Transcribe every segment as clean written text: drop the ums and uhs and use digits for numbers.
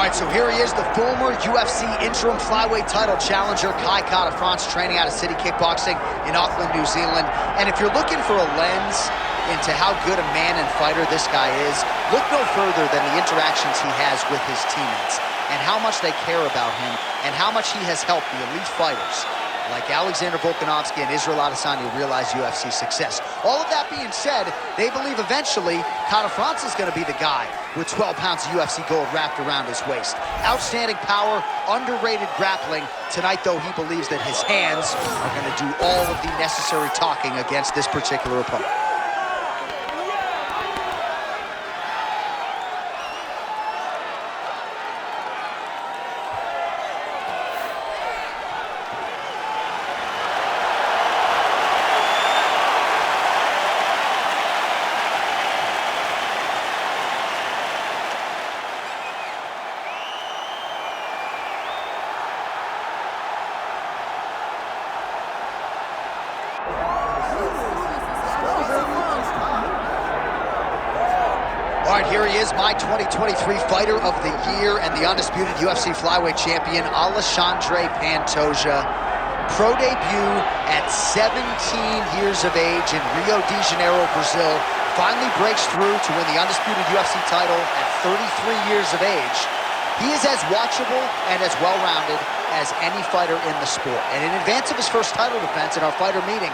right, so here he is, the former UFC interim flyweight title challenger, Kara-France, training out of City Kickboxing in Auckland, New Zealand. And if you're looking for a lens into how good a man and fighter this guy is, look no further than the interactions he has with his teammates and how much they care about him and how much he has helped the elite fighters like Alexandre and Israel Adesanya realize UFC success. All of that being said, they believe eventually Kara-France is going to be the guy with 12 pounds of UFC gold wrapped around his waist. Outstanding power, underrated grappling. Tonight, though, he believes that his hands are going to do all of the necessary talking against this particular opponent. All right, here he is, my 2023 Fighter of the Year and the undisputed UFC Flyweight Champion, Alexandre Pantoja. Pro debut at 17 years of age in Rio de Janeiro, Brazil. Finally breaks through to win the undisputed UFC title at 33 years of age. He is as watchable and as well-rounded as any fighter in the sport. And in advance of his first title defense in our fighter meeting,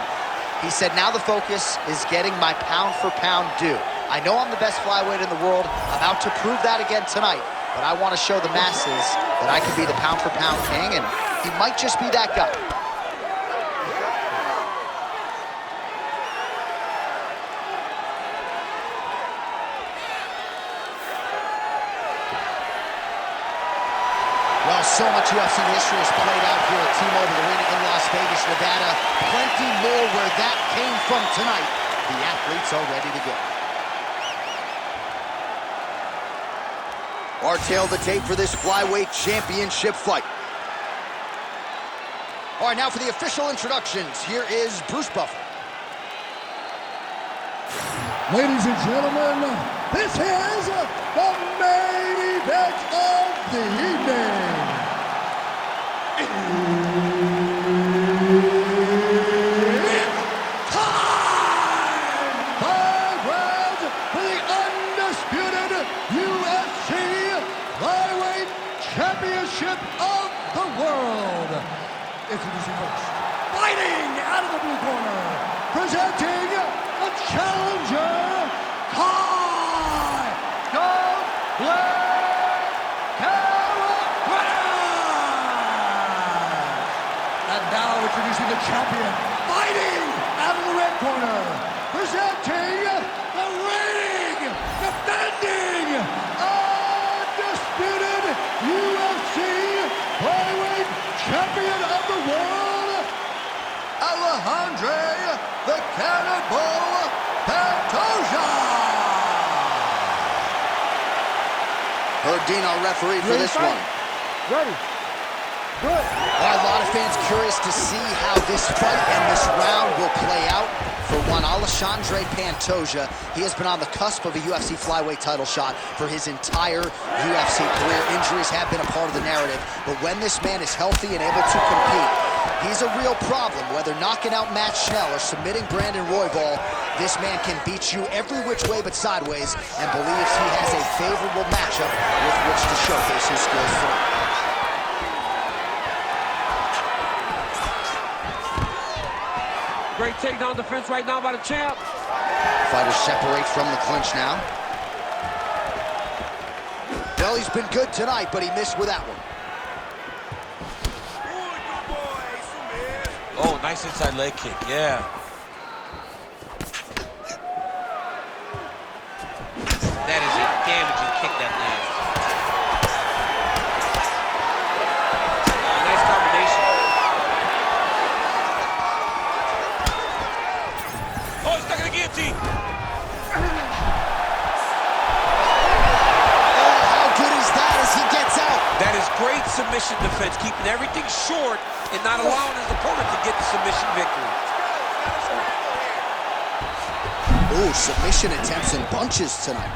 he said, now the focus is getting my pound-for-pound due. I know I'm the best flyweight in the world. I'm out to prove that again tonight. But I want to show the masses that I can be the pound-for-pound king, and he might just be that guy. Well, so much UFC history has played out here at T-Mobile Arena in Las Vegas, Nevada. Plenty more where that came from tonight. The athletes are ready to go. Our tail of the tape for this flyweight championship fight. All right, now for the official introductions. Here is Bruce Buffer. Ladies and gentlemen, this is the main event of the evening. It's time! 5 rounds for the undisputed UFC Flyweight Championship of the world. Introducing first, fighting out of the blue corner, presenting the challenger, and now introducing the champion, fighting out of the red corner, presenting the reigning, defending, undisputed UFC Flyweight Champion of the world, Alexandre the Cannibal Pantoja. Dean, our referee for this one. Ready. Good. A lot of fans curious to see how this fight and this round will play out. For one, Alexandre Pantoja, he has been on the cusp of a UFC flyweight title shot for his entire UFC career. Injuries have been a part of the narrative, but when this man is healthy and able to compete, he's a real problem. Whether knocking out Matt Schnell or submitting Brandon Royval, this man can beat you every which way but sideways and believes he has a favorable matchup with which to showcase his skills tonight. Great takedown defense right now by the champ. Fighters separate from the clinch now. Well, he's been good tonight, but he missed with that one. Oh, nice inside leg kick, yeah. That is a damaging kick that lands. Nice combination. Oh, he's stuck in the guillotine. Oh, how good is that as he gets out? That is great submission defense, keeping everything short and not allowing his opponent to get the submission victory. Ooh, submission attempts in bunches tonight.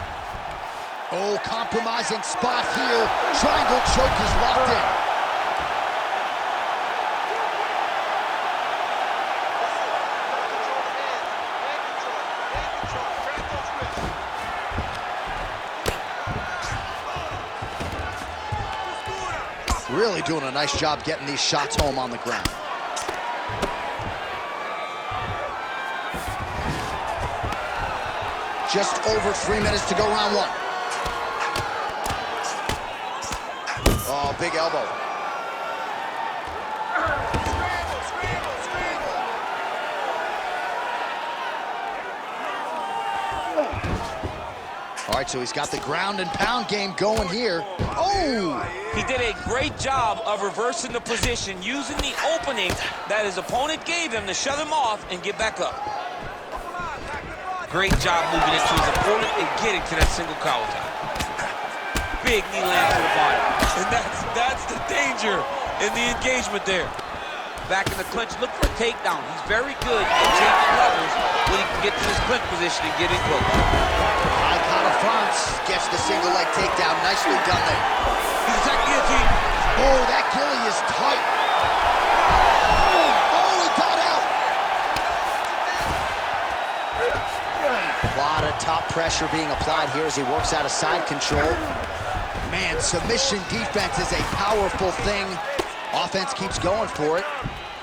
Oh, compromising spot here. Triangle choke is locked in. Really doing a nice job getting these shots home on the ground. Just over 3 minutes to go, round one. Oh, big elbow. All right, so he's got the ground and pound game going here. Oh! He did a great job of reversing the position, using the opening that his opponent gave him to shut him off and get back up. Great job moving into his opponent and getting to that single collar tie. Big knee land to the body. And that's the danger in the engagement there. Back in the clinch, look for a takedown. He's very good at changing levels when he can get to his clinch position and get in close. Contentreference gets the single leg takedown. Nicely done there. He's attacking guillotine. Oh, that gilly is tight. Oh, he got out. A lot of top pressure being applied here as he works out of side control. Man, submission defense is a powerful thing. Offense keeps going for it.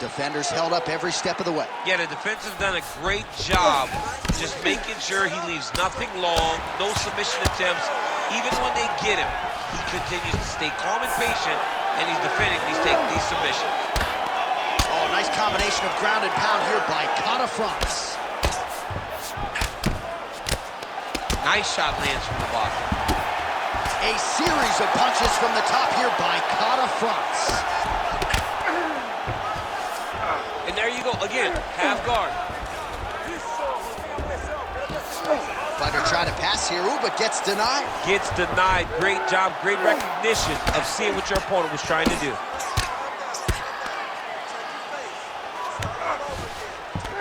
Defenders held up every step of the way. Yeah, the defense has done a great job just making sure he leaves nothing long, no submission attempts. Even when they get him, he continues to stay calm and patient, and he's defending these submissions. Oh, nice combination of ground and pound here by Contentreference. Nice shot lands from the bottom. A series of punches from the top here by Contentreference. And there you go, again, half guard. Fighter trying to pass here, ooh, but gets denied. Gets denied, great job, great recognition of seeing what your opponent was trying to do.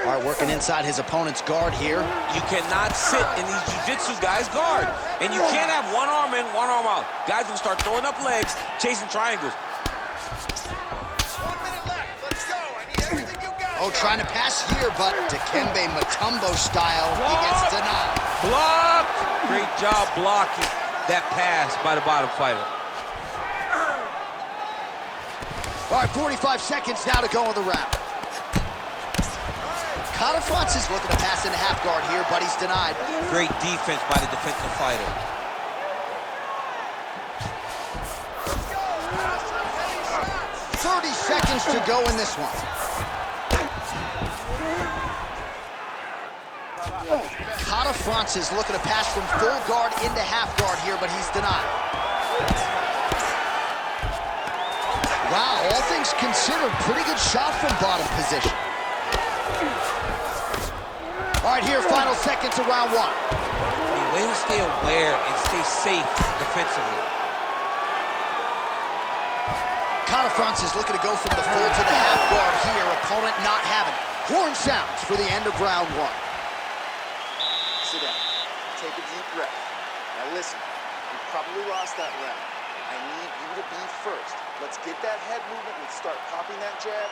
All right, working inside his opponent's guard here. You cannot sit in these jiu-jitsu guys' guard. And you can't have one arm in, one arm out. Guys will start throwing up legs, chasing triangles. Oh, trying to pass here, but Dikembe Mutombo style, he gets denied. Blocked! Great job blocking that pass by the bottom fighter. All right, 45 seconds now to go in the round. Contentreference is looking to pass into half guard here, but he's denied. Great defense by the defensive fighter. Seconds to go in this one. Contentreference is looking to pass from full guard into half guard here, but he's denied. Wow, all things considered, pretty good shot from bottom position. All right, here, final seconds of round one. The way to stay aware and stay safe defensively. Contentreference is looking to go from the full to the half guard here. Opponent not having it. Horn sounds for the end of round one. Sit down. Take a deep breath. Now listen, you probably lost that round. I need you to be first. Let's get that head movement. Let's start popping that jab.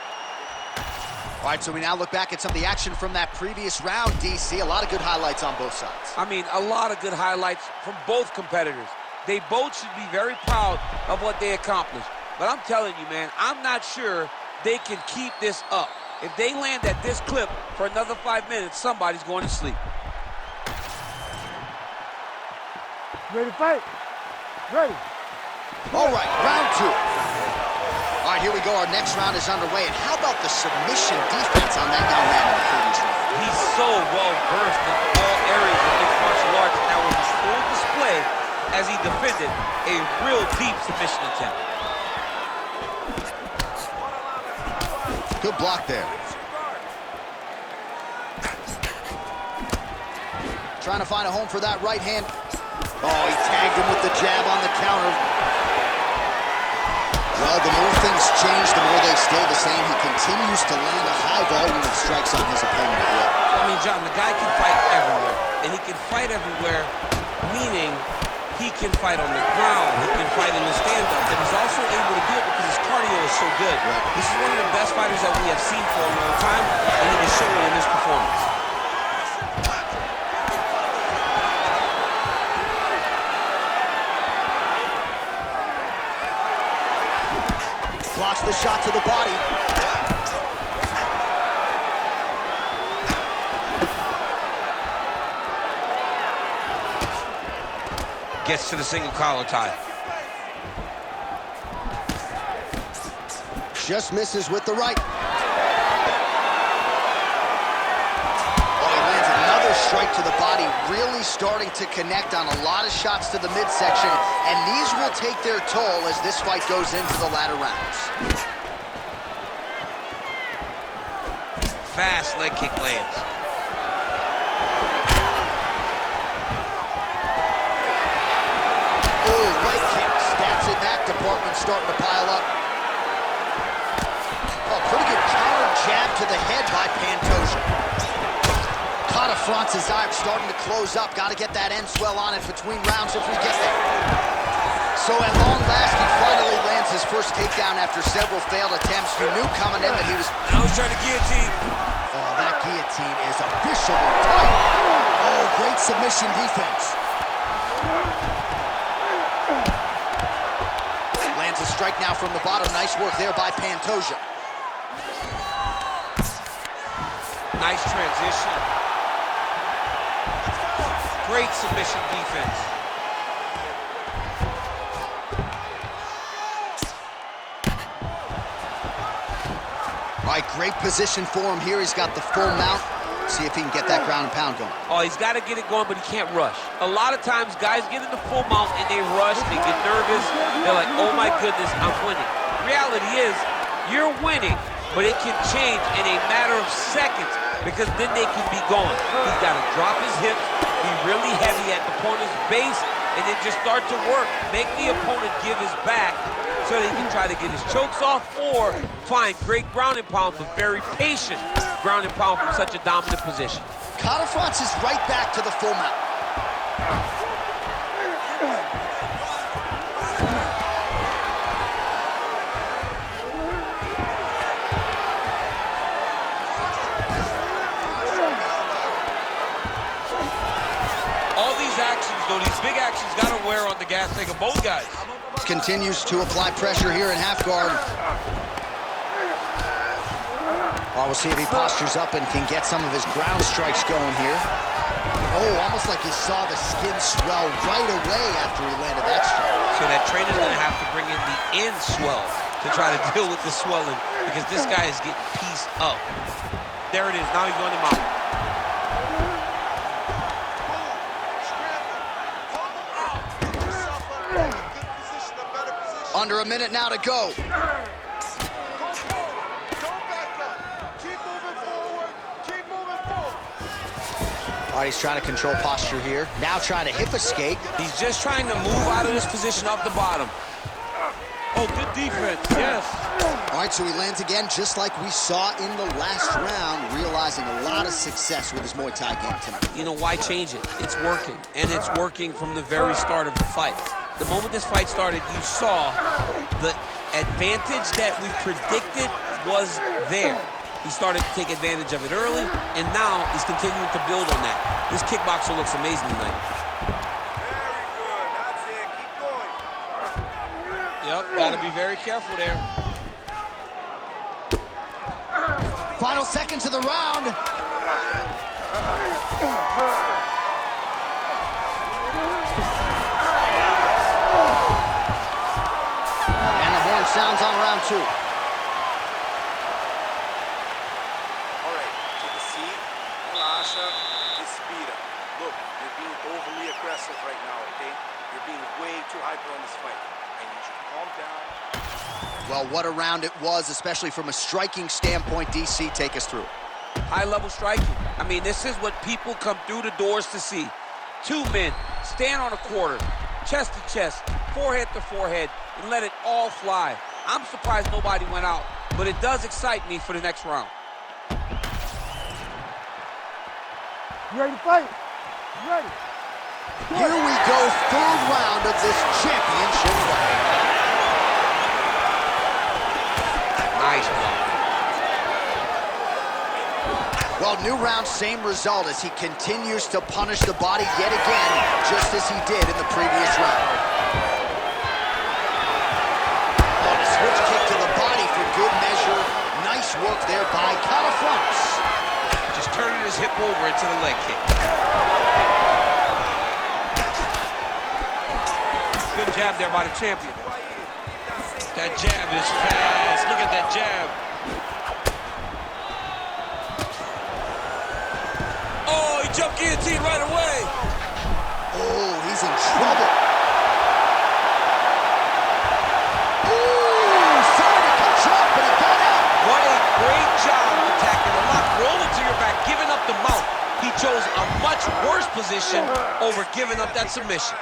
All right, so we now look back at some of the action from that previous round, DC. A lot of good highlights on both sides. I mean, a lot of good highlights from both competitors. They both should be very proud of what they accomplished. But I'm telling you, man, I'm not sure they can keep this up. If they land at this clip for another 5 minutes, somebody's going to sleep. Ready to fight? Ready. All right, round two. All right, here we go. Our next round is underway. And how about the submission defense on that young man in the previous round? He's so well-versed in all areas of mixed martial arts. Now with his full display as he defended a real deep submission attempt. Good block there. Trying to find a home for that right hand. Oh, he tagged him with the jab on the counter. Well, the more things change, the more they stay the same. He continues to land a high volume of strikes on his opponent at will. I mean, John, the guy can fight everywhere. And he can fight everywhere, meaning He can fight on the ground. He can fight in the stand-up. And he's also able to do it because his cardio is so good. Right. This is one of the best fighters that we have seen for a long time, and it is showing in this performance. Blocks the shot to the body. Gets to the single collar tie. Just misses with the right. Oh, he lands another strike to the body, really starting to connect on a lot of shots to the midsection, and these will take their toll as this fight goes into the latter rounds. Fast leg kick lands. Oh, leg kick. Stats in that department starting to pile up. Oh, pretty good counter jab to the head by Pantoja. France's eye starting to close up. Got to get that end swell on it between rounds if we get there. So at long last, he finally lands his first takedown after several failed attempts. You knew coming in that he was... Now he's trying to guillotine. Oh, that guillotine is officially tight. Oh, great submission defense. Lands a strike now from the bottom. Nice work there by Pantoja. Nice transition. Great submission defense. All right, great position for him here. He's got the full mount. See if he can get that ground and pound going. Oh, he's got to get it going, but he can't rush. A lot of times, guys get in the full mount and they rush, they get nervous. They're like, oh my goodness, I'm winning. Reality is, you're winning, but it can change in a matter of seconds because then they can be gone. He's got to drop his hips, be really heavy at the opponent's base, and then just start to work. Make the opponent give his back so that he can try to get his chokes off or find great ground and pound, but very patient ground and pound from such a dominant position. France is right back to the full mount. All these actions, though, these big actions gotta wear on the gas tank of both guys. Continues to apply pressure here in half guard. Well, we'll see if he postures up and can get some of his ground strikes going here. Oh, almost like he saw the skin swell right away after he landed that strike. So that trainer's gonna have to bring in the end swell to try to deal with the swelling because this guy is getting pieced up. There it is, now he's going to mount. Under a minute now to go. All right, he's trying to control posture here. Now trying to hip escape. He's just trying to move out of this position off the bottom. Oh, good defense, yes. All right, so he lands again just like we saw in the last round, realizing a lot of success with his Muay Thai game tonight. You know, why change it? It's working, and it's working from the very start of the fight. The moment this fight started, you saw the advantage that we predicted was there. He started to take advantage of it early, and now he's continuing to build on that. This kickboxer looks amazing tonight. Very good. That's it. Keep going. Yep, gotta be very careful there. Final seconds of the round. And the horn sounds on round two. Look, you're being overly aggressive right now, okay? You're being way too hyper on this fight. I need you to calm down. Well, what a round it was, especially from a striking standpoint. DC, take us through. High-level striking. I mean, this is what people come through the doors to see. Two men stand on a quarter, chest to chest, forehead to forehead, and let it all fly. I'm surprised nobody went out, but it does excite me for the next round. You ready to fight? You ready? Here we go, third round of this championship fight. Nice block. Well, new round, same result as he continues to punish the body yet again, just as he did in the previous round. On a switch kick to the body for good measure. Nice work there by Cannibal. Just turning his hip over into the leg kick. Good jab there by the champion. That jab is fast. Look at that jab. Oh, he jumped guillotine right away. Oh, he's in trouble. Ooh, sorry to cut you off, but he got out. What a great job attacking the lock, rolling to your back, giving up the mount. He chose a much worse position over giving up that submission.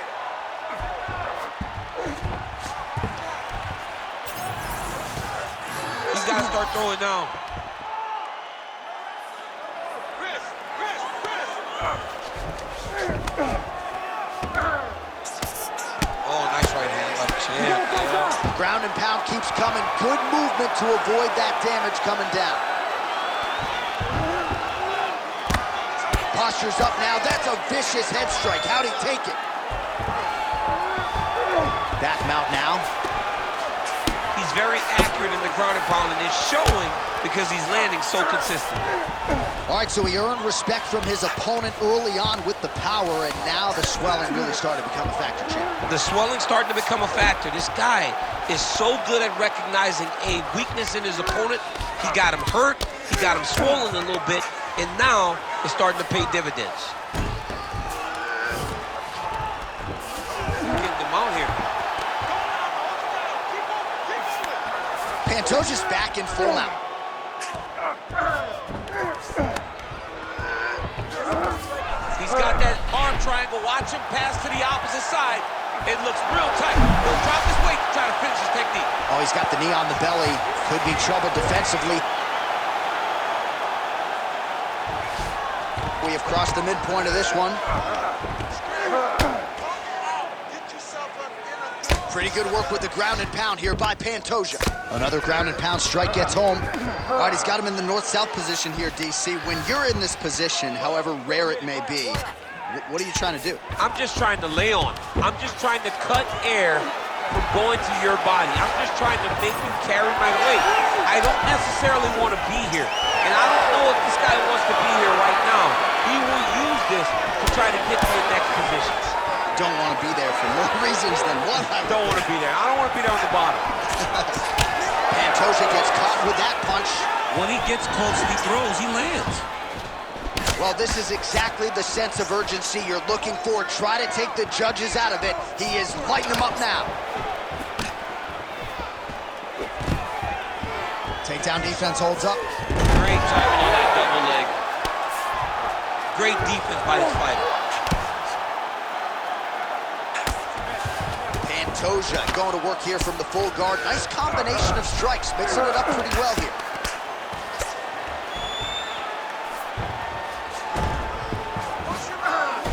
He's got to start throwing down. Oh, nice right hand by the champ. Ground and pound keeps coming. Good movement to avoid that damage coming down. Posture's up now. That's a vicious head strike. How'd he take it? Back mount now. He's very accurate in the ground and pound, and it's showing because he's landing so consistently. All right, so he earned respect from his opponent early on with the power, and now the swelling really started to become a factor, champ. The swelling's starting to become a factor. This guy is so good at recognizing a weakness in his opponent. He got him hurt, he got him swollen a little bit, and now it's starting to pay dividends. Getting them out here. Pantoja's back in full mount. He's got that arm triangle. Watch him pass to the opposite side. It looks real tight. He'll drop his weight to try to finish his technique. Oh, he's got the knee on the belly. Could be trouble defensively. We have crossed the midpoint of this one. Pretty good work with the ground and pound here by Pantoja. Another ground and pound strike gets home. All right, he's got him in the north-south position here, DC. When you're in this position, however rare it may be, what are you trying to do? I'm just trying to lay on. I'm just trying to cut air from going to your body. I'm just trying to make you carry my weight. I don't necessarily want to be here. And I don't know if this guy wants to be here right now. He will use this to try to get to the next position. Don't want to be there for more reasons than one. I don't want to be there. I don't want to be there on the bottom. Pantoja gets caught with that punch. When he gets close and he throws, he lands. Well, this is exactly the sense of urgency you're looking for. Try to take the judges out of it. He is lighting them up now. Takedown defense holds up. Great timing on that double leg. Great defense by this fighter. Pantoja going to work here from the full guard. Nice combination of strikes, mixing it up pretty well here.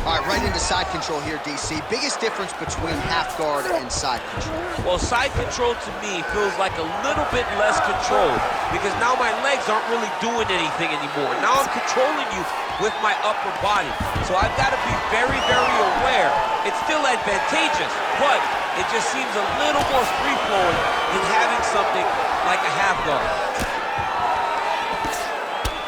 All right, right into side control here, DC. Biggest difference between half guard and side control? Well, side control to me feels like a little bit less control because now my legs aren't really doing anything anymore. Now I'm controlling you with my upper body. So I've got to be very, very aware. It's still advantageous, but it just seems a little more free-flowing than having something like a half guard.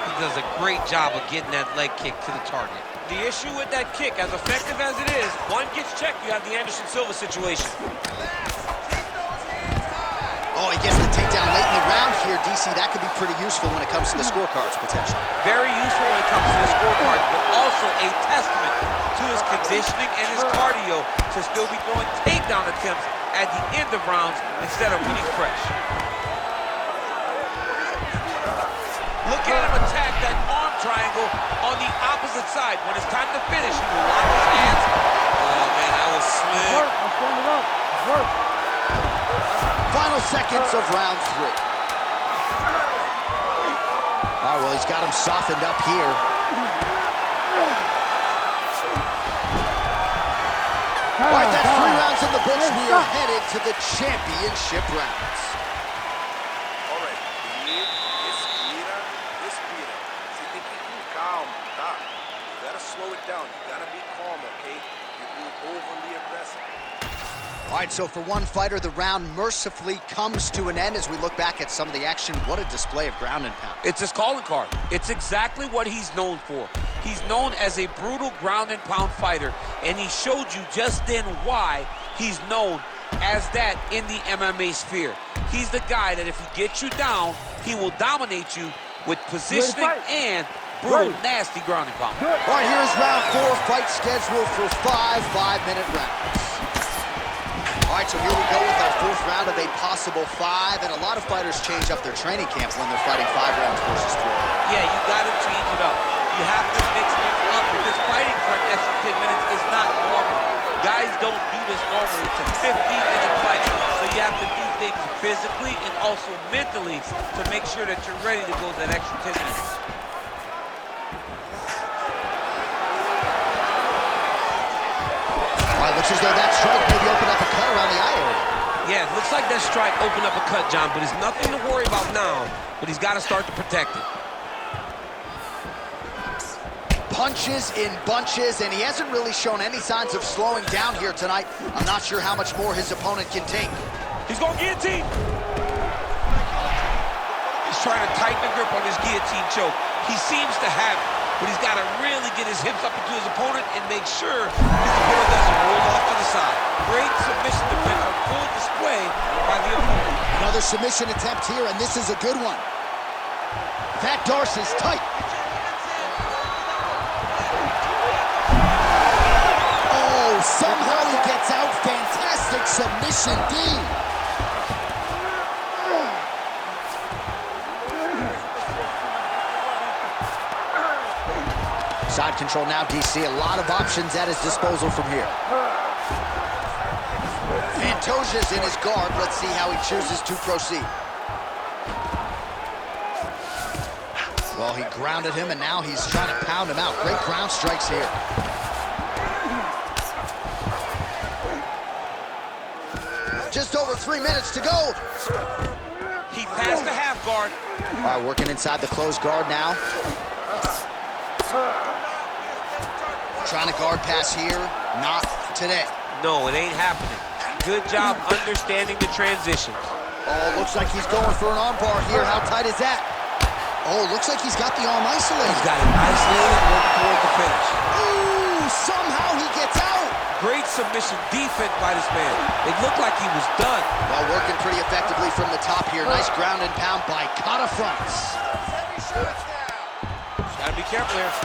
He does a great job of getting that leg kick to the target. The issue with that kick, as effective as it is, one gets checked, you have the Anderson Silva situation. Oh, he gets the takedown late in the round here, DC. That could be pretty useful when it comes to the scorecards, potentially. Very useful when it comes to the scorecards, but also a testament to his conditioning and his cardio to still be throwing takedown attempts at the end of rounds instead of when he's fresh. Look at him attack that arm triangle on the opposite side. When it's time to finish, he will lock his hands. Oh, man, that was slick. I'm standing up. It's work. Final seconds of round 3. All right, well, he's got him softened up here. All right, that's 3 rounds in the books. We are headed to the championship rounds. All right, respira, respira. Você tem que ir com calma, tá? You gotta slow it down. You gotta be calm, okay? You're being overly aggressive. All right, so for one fighter, the round mercifully comes to an end as we look back at some of the action. What a display of ground and pound. It's his calling card. It's exactly what he's known for. He's known as a brutal ground and pound fighter, and he showed you just then why he's known as that in the MMA sphere. He's the guy that if he gets you down, he will dominate you with positioning and brutal, nasty ground and pound. All right, here's round 4, fight scheduled for 5 5-minute rounds. All right, so here we go with our 4th round of a possible 5, and a lot of fighters change up their training camp when they're fighting 5 rounds versus 4. Yeah, you got to change it up. You have to mix it up because fighting for an extra 10 minutes is not normal. Guys don't do this normally. It's a 15-minute fight, so you have to do things physically and also mentally to make sure that you're ready to go that extra 10 minutes. All right, looks as though that strike maybe opened up a cut around the eye area. Yeah, it looks like that strike opened up a cut, John, but it's nothing to worry about now, but he's got to start to protect it. Punches in bunches, and he hasn't really shown any signs of slowing down here tonight. I'm not sure how much more his opponent can take. He's going to guillotine. He's trying to tighten the grip on his guillotine choke. He seems to have it, but he's got to really get his hips up into his opponent and make sure his opponent doesn't roll off to the side. Great submission defense on full display by the opponent. Another submission attempt here, and this is a good one. That Darce is tight. Oh, somehow he gets out. Fantastic submission D. Side control now, DC. A lot of options at his disposal from here. Pantoja's in his guard. Let's see how he chooses to proceed. Well, he grounded him, and now he's trying to pound him out. Great ground strikes here. Just over 3 minutes to go. He passed the half guard. All right, working inside the closed guard now. Trying to guard pass here. Not today. No, it ain't happening. Good job understanding the transitions. Oh, looks like he's going for an arm bar here. How tight is that? Oh, looks like he's got the arm isolated. He's got it isolated and working toward the finish. Ooh, somehow he gets out. Great submission defense by this man. It looked like he was done. Well, working pretty effectively from the top here. Nice ground and pound by contentReference. Gotta be careful here.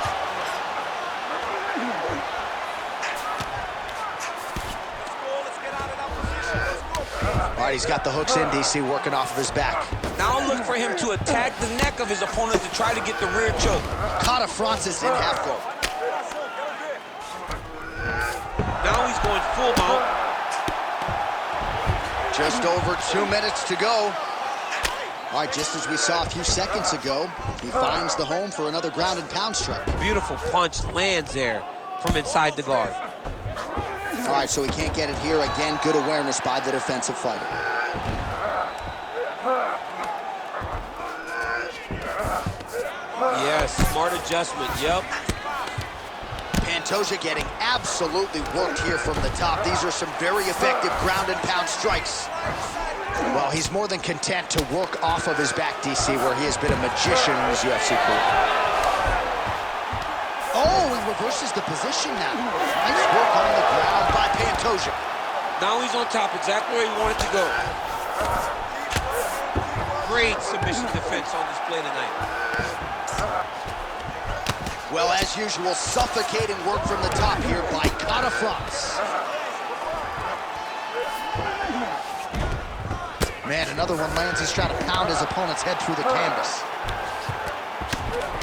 All right, he's got the hooks in, DC, working off of his back. Now look for him to attack the neck of his opponent to try to get the rear choke. contentReference is in half guard. Now he's going full mount. Just over 2 minutes to go. All right, just as we saw a few seconds ago, he finds the home for another ground and pound strike. Beautiful punch lands there from inside the guard. All right, so he can't get it here. Again, good awareness by the defensive fighter. Yes, smart adjustment, yep. Pantoja getting absolutely worked here from the top. These are some very effective ground and pound strikes. Well, he's more than content to work off of his back, DC, where he has been a magician in his UFC career. Oh, he reverses the position now. Nice work on the ground by Pantoja. Now he's on top, exactly where he wanted to go. Great submission defense on display tonight. Well, as usual, suffocating work from the top here by contentReference. Man, another one lands. He's trying to pound his opponent's head through the canvas.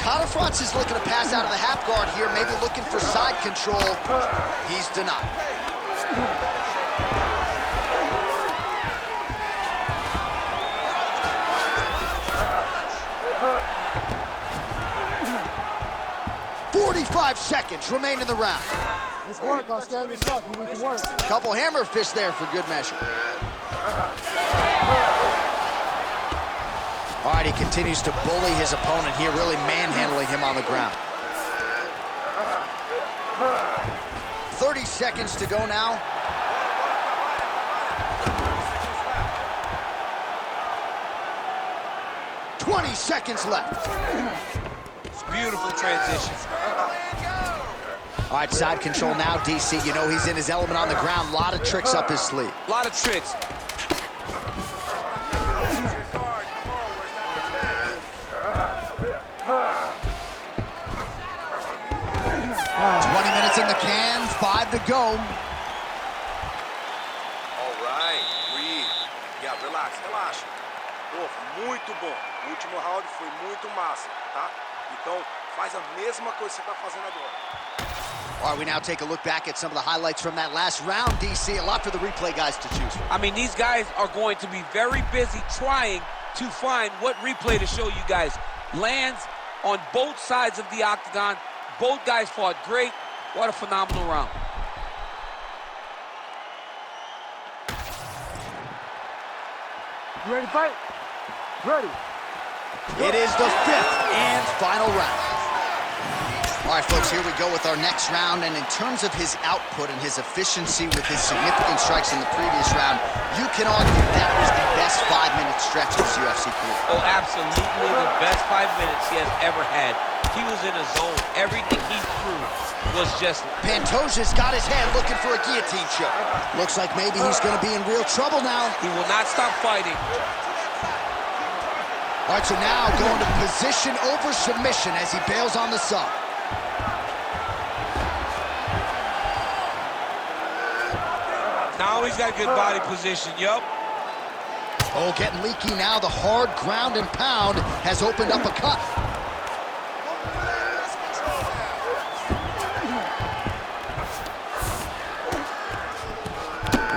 contentReference is looking to pass out of the half guard here, maybe looking for side control. He's denied. "45 seconds remain in the round." This work, I'll stand this up. You need to work. Couple hammer fists there for good measure. All right, he continues to bully his opponent here, really manhandling him on the ground. 30 seconds to go now. Seconds left. It's beautiful transition. All right, side control now, DC. You know he's in his element on the ground. A lot of tricks up his sleeve. A lot of tricks. 20 minutes in the can, 5 to go. All right, breathe. Yeah, relax, relaxa. Pô, muito bom. O último round foi muito massa, tá? Então, faz a mesma coisa que você tá fazendo agora. All right, we now take a look back at some of the highlights from that last round, DC. A lot for the replay guys to choose from. I mean, these guys are going to be very busy trying to find what replay to show you guys. Lands on both sides of the octagon. Both guys fought great. What a phenomenal round. You ready to fight? Ready. It is the 5th and final round. All right, folks, here we go with our next round. And in terms of his output and his efficiency with his significant strikes in the previous round, you can argue that was the best 5-minute stretch of his UFC career. Oh, absolutely the best 5 minutes he has ever had. He was in a zone. Everything he threw was just... Pantoja's got his head looking for a guillotine choke. Looks like maybe he's going to be in real trouble now. He will not stop fighting. All right, so now going to position over submission as he bails on the sub. Now he's got good body position, yup. Oh, getting leaky now. The hard ground and pound has opened up a cut.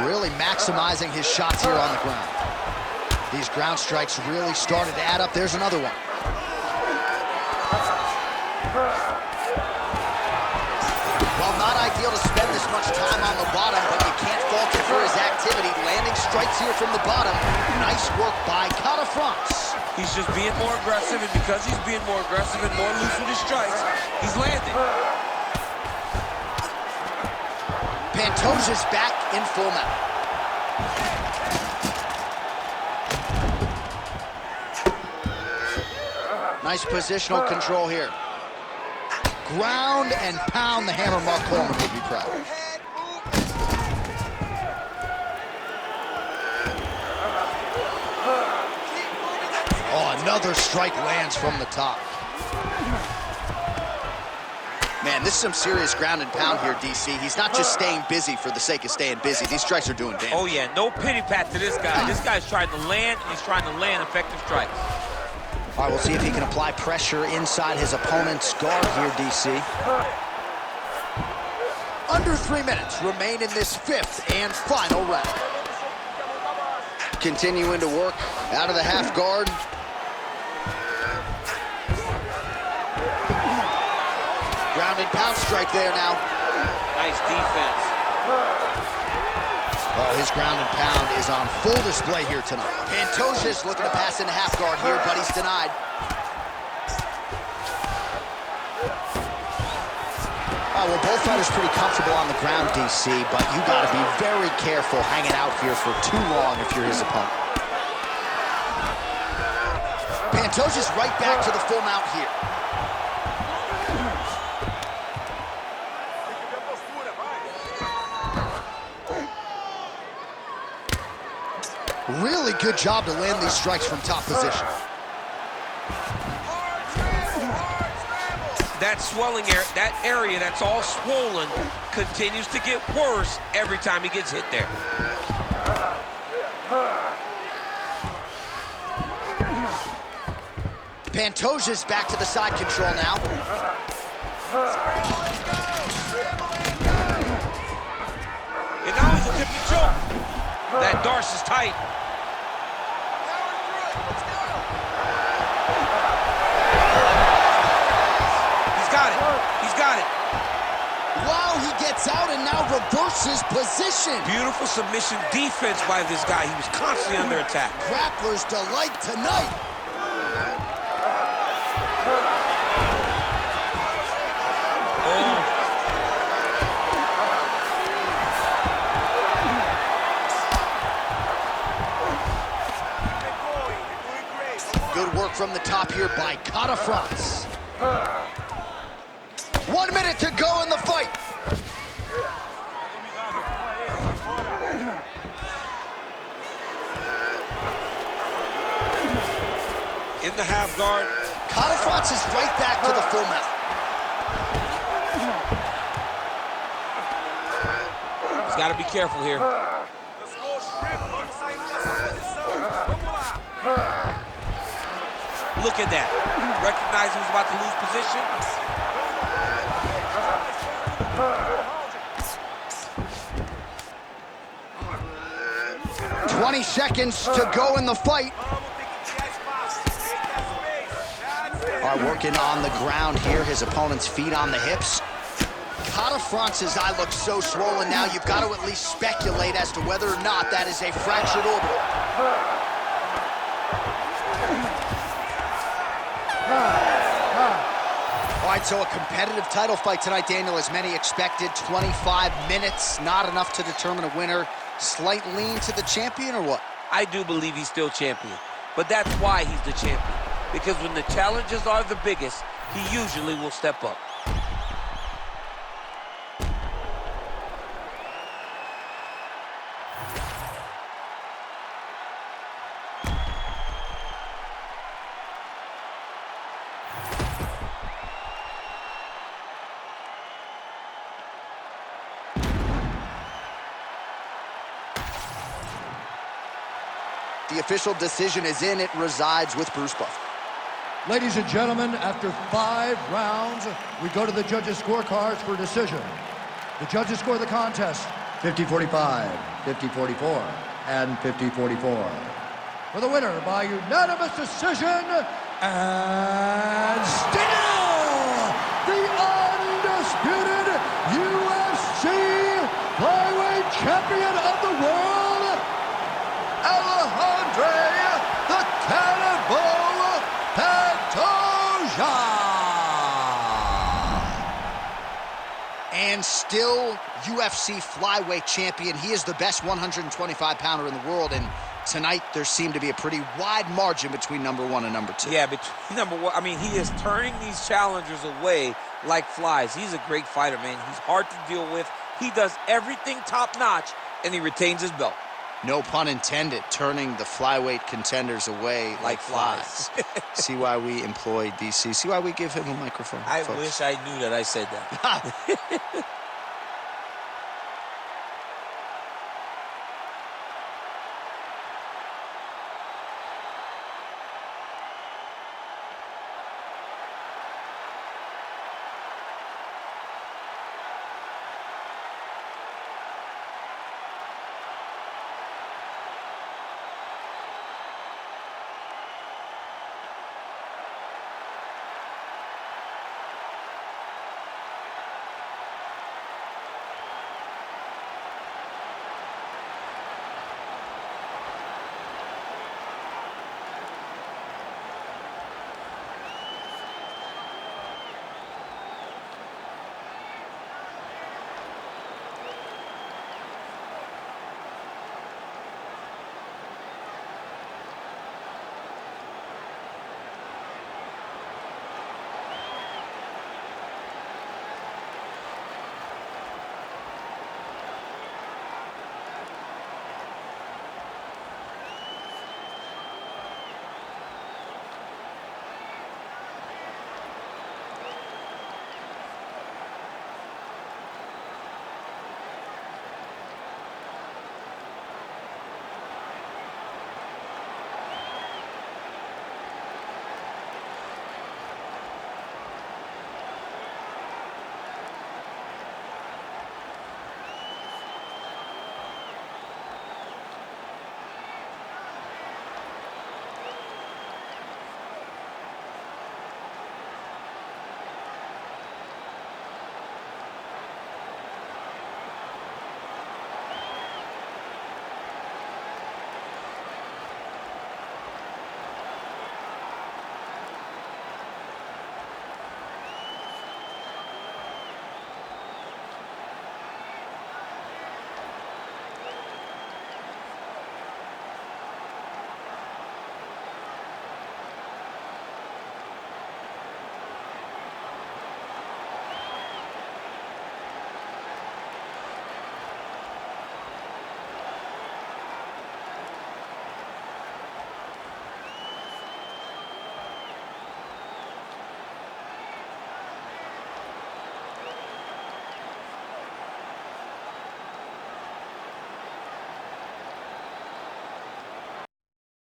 Really maximizing his shots here on the ground. These ground strikes really started to add up. There's another one. Well, not ideal to spend this much time on the bottom, but you can't fault him for his activity. Landing strikes here from the bottom. Nice work by contentReference. He's just being more aggressive, and because he's being more aggressive and more loose with his strikes, he's landing. Pantoja's back in full mount. Nice positional control here. Ground and pound. The hammer Mark Coleman would be proud. Oh, another strike lands from the top. Man, this is some serious ground and pound here, DC. He's not just staying busy for the sake of staying busy. These strikes are doing damage. Oh, yeah, no pity pat to this guy. This guy's trying to land, and he's trying to land effective strikes. All right, we'll see if he can apply pressure inside his opponent's guard here, DC. Under 3 minutes remain in this 5th and final round. Continuing to work out of the half guard. Ground and pound strike there now. Nice defense. Oh, his ground and pound is on full display here tonight. Pantoja's looking to pass into half guard here, but he's denied. Well, both fighters pretty comfortable on the ground, DC, but you got to be very careful hanging out here for too long if you're his opponent. Pantoja's right back to the full mount here. Really good job to land these strikes from top position. That swelling area, that area that's all swollen, continues to get worse every time he gets hit there. Pantoja's back to the side control now. And now he's attempting to choke. That Darce is tight. Wow, he gets gets out and now reverses position. Beautiful submission defense by this guy. He was constantly under attack. Grappler's delight tonight. Good work from the top here by contendReference. 1 minute to go in the fight. In the half guard. contendReference is right back to the full mount. He's got to be careful here. Look at that. Recognize he was about to lose position. 20 seconds to go in the fight. Are working on the ground here. His opponent's feet on the hips. contendReference's eye looks so swollen now, you've got to at least speculate as to whether or not that is a fractured orbital. All right, so a competitive title fight tonight, Daniel, as many expected. 25 minutes, not enough to determine a winner. Slight lean to the champion, or what? I do believe he's still champion, but that's why he's the champion. Because when the challenges are the biggest, he usually will step up. The official decision is in. It resides with Bruce Buffer. Ladies and gentlemen, after 5 rounds, we go to the judges' scorecards for decision. The judges score the contest 50-45, 50-44, and 50-44. For the winner by unanimous decision, and still the undisputed UFC Flyweight Champion of the world, Alexandre the Cannibal Pantoja. And still UFC Flyweight Champion. He is the best 125-pounder in the world, and tonight there seemed to be a pretty wide margin between number 1 and number 2. Yeah, between number 1, I mean, he is turning these challengers away like flies. He's a great fighter, man. He's hard to deal with. He does everything top-notch, and he retains his belt. No pun intended, turning the flyweight contenders away like flies. See why we employ DC. See why we give him a microphone. I wish I knew that I said that.